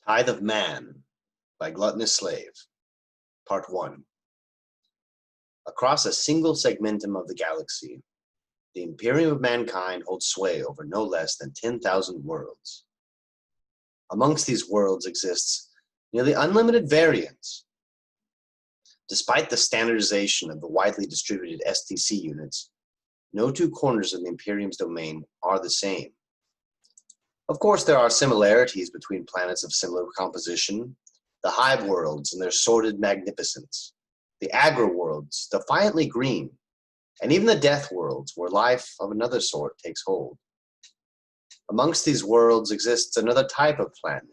Tithe of Man by Gluttonous Slave, Part 1. Across a single segmentum of the galaxy, the Imperium of Mankind holds sway over no less than 10,000 worlds. Amongst these worlds exists nearly unlimited variance. Despite the standardization of the widely distributed STC units, no two corners of the Imperium's domain are the same. Of course, there are similarities between planets of similar composition, the hive worlds and their sordid magnificence, the agro worlds, defiantly green, and even the death worlds, where life of another sort takes hold. Amongst these worlds exists another type of planet,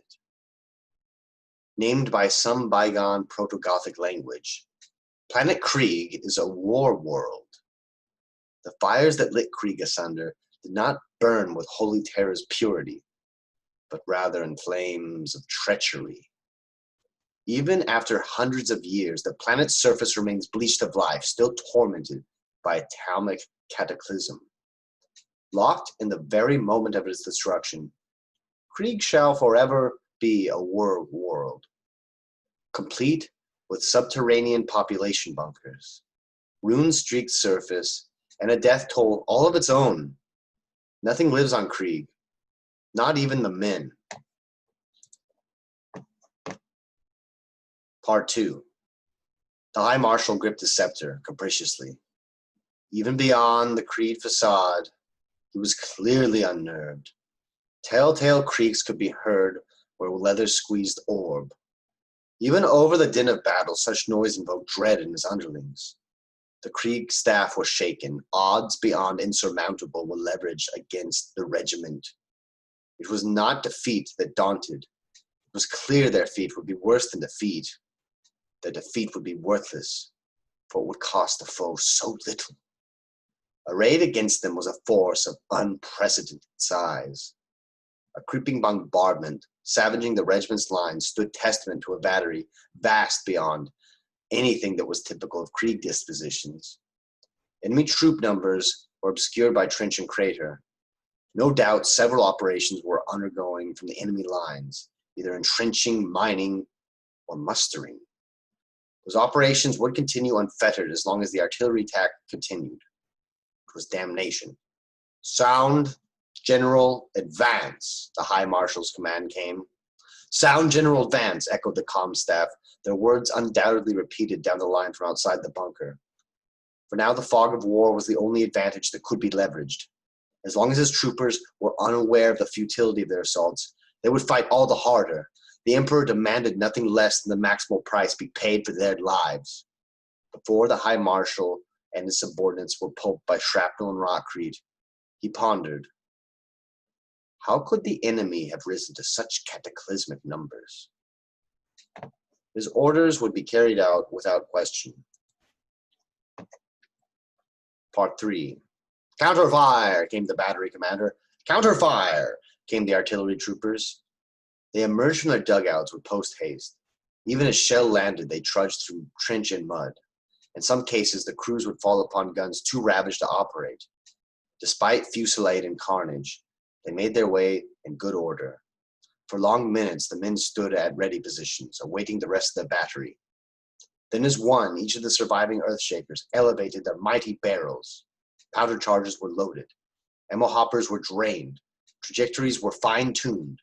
named by some bygone proto-Gothic language. Planet Krieg is a war world. The fires that lit Krieg asunder did not burn with holy terror's purity, but rather in flames of treachery. Even after hundreds of years, the planet's surface remains bleached of life, still tormented by atomic cataclysm. Locked in the very moment of its destruction, Krieg shall forever be a war world, complete with subterranean population bunkers, rune-streaked surface, and a death toll all of its own. Nothing lives on Krieg, not even the men. Part 2. The High Marshal gripped his scepter capriciously. Even beyond the Creed facade, he was clearly unnerved. Telltale creaks could be heard where leather squeezed orb. Even over the din of battle, such noise invoked dread in his underlings. The Krieg staff was shaken. Odds beyond insurmountable were leveraged against the regiment. It was not defeat that daunted. It was clear their feat would be worse than defeat. Their defeat would be worthless, for it would cost the foe so little. Arrayed against them was a force of unprecedented size. A creeping bombardment, savaging the regiment's lines, stood testament to a battery vast beyond anything that was typical of Krieg dispositions. Enemy troop numbers were obscured by trench and crater. No doubt several operations were undergoing from the enemy lines, either entrenching, mining, or mustering. Those operations would continue unfettered as long as the artillery attack continued. It was damnation. Sound, General, advance, the High Marshal's command came. Sound, General, advance, echoed the comm staff, their words undoubtedly repeated down the line from outside the bunker. For now the fog of war was the only advantage that could be leveraged. As long as his troopers were unaware of the futility of their assaults, they would fight all the harder. The Emperor demanded nothing less than the maximal price be paid for their lives. Before the High Marshal and his subordinates were pulped by shrapnel and rockcrete, he pondered. How could the enemy have risen to such cataclysmic numbers? His orders would be carried out without question. Part 3. Counter fire, came the battery commander. Counter fire, came the artillery troopers. They emerged from their dugouts with post-haste. Even as shell landed, they trudged through trench and mud. In some cases, the crews would fall upon guns too ravaged to operate. Despite fusillade and carnage, they made their way in good order. For long minutes, the men stood at ready positions, awaiting the rest of the battery. Then as one, each of the surviving earthshakers elevated their mighty barrels. Powder charges were loaded. Ammo hoppers were drained. Trajectories were fine-tuned.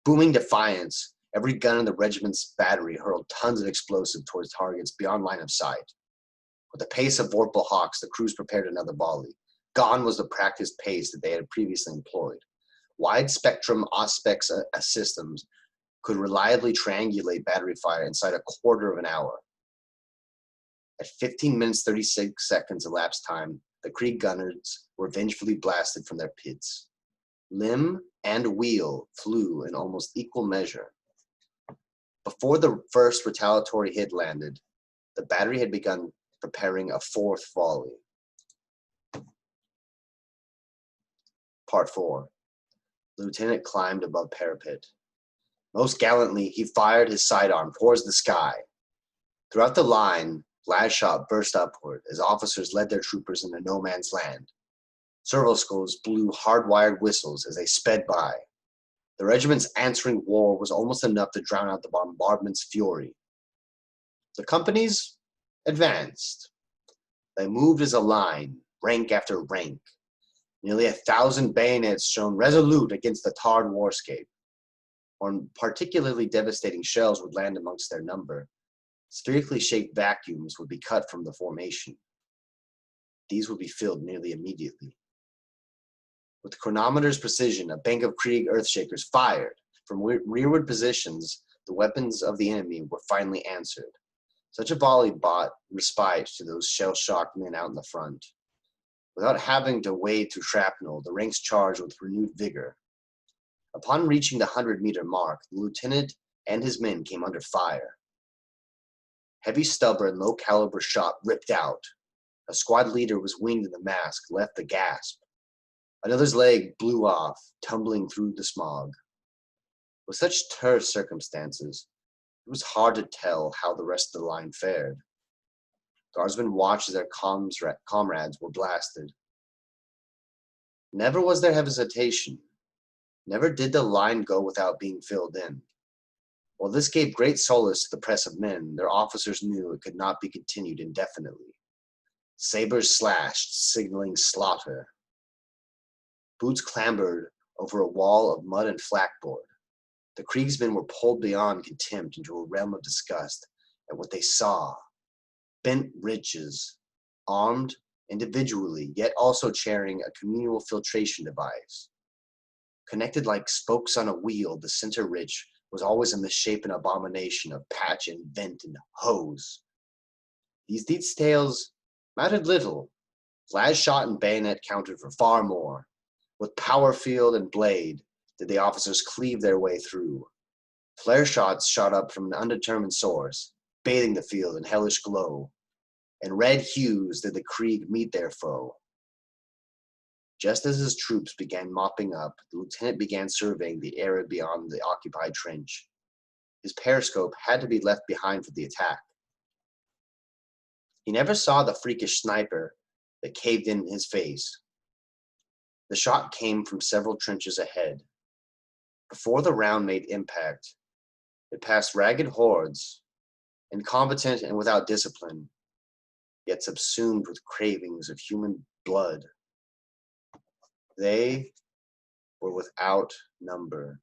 Booming defiance, every gun in the regiment's battery hurled tons of explosive towards targets beyond line of sight. With the pace of Vorpal hawks, the crews prepared another volley. Gone was the practiced pace that they had previously employed. Wide-spectrum Auspex systems could reliably triangulate battery fire inside a quarter of an hour. At 15 minutes 36 seconds elapsed time, the Krieg gunners were vengefully blasted from their pits. Limb and wheel flew in almost equal measure. Before the first retaliatory hit landed, the battery had begun preparing a fourth volley. Part 4. The lieutenant climbed above parapet. Most gallantly, he fired his sidearm towards the sky. Throughout the line, last shot burst upward as officers led their troopers into no man's land. Servo skulls blew hard-wired whistles as they sped by. The regiment's answering roar was almost enough to drown out the bombardment's fury. The companies advanced. They moved as a line, rank after rank. Nearly 1,000 bayonets shone resolute against the tarred warscape. When particularly devastating shells would land amongst their number, spherically shaped vacuums would be cut from the formation. These would be filled nearly immediately. With chronometer's precision, a bank of Krieg earthshakers fired. From rearward positions, the weapons of the enemy were finally answered. Such a volley brought respite to those shell-shocked men out in the front. Without having to wade through shrapnel, the ranks charged with renewed vigor. Upon reaching the 100-meter mark, the lieutenant and his men came under fire. Heavy stubber and low-caliber shot ripped out. A squad leader was winged in the mask, left the gasp. Another's leg blew off, tumbling through the smog. With such terse circumstances, it was hard to tell how the rest of the line fared. Guardsmen watched as their comrades were blasted. Never was there hesitation. Never did the line go without being filled in. While this gave great solace to the press of men, their officers knew it could not be continued indefinitely. Sabers slashed, signaling slaughter. Boots clambered over a wall of mud and flakboard. The Kriegsmen were pulled beyond contempt into a realm of disgust at what they saw. Bent ridges, armed individually, yet also sharing a communal filtration device. Connected like spokes on a wheel, the center ridge was always a misshapen abomination of patch and vent and hose. These details mattered little. Flash shot and bayonet counted for far more. With power field and blade did the officers cleave their way through. Flare shots shot up from an undetermined source, bathing the field in hellish glow. In red hues did the Krieg meet their foe. Just as his troops began mopping up, the lieutenant began surveying the area beyond the occupied trench. His periscope had to be left behind for the attack. He never saw the freakish sniper that caved in his face. The shot came from several trenches ahead. Before the round made impact, it passed ragged hordes, incompetent and without discipline, yet subsumed with cravings of human blood. They were without number.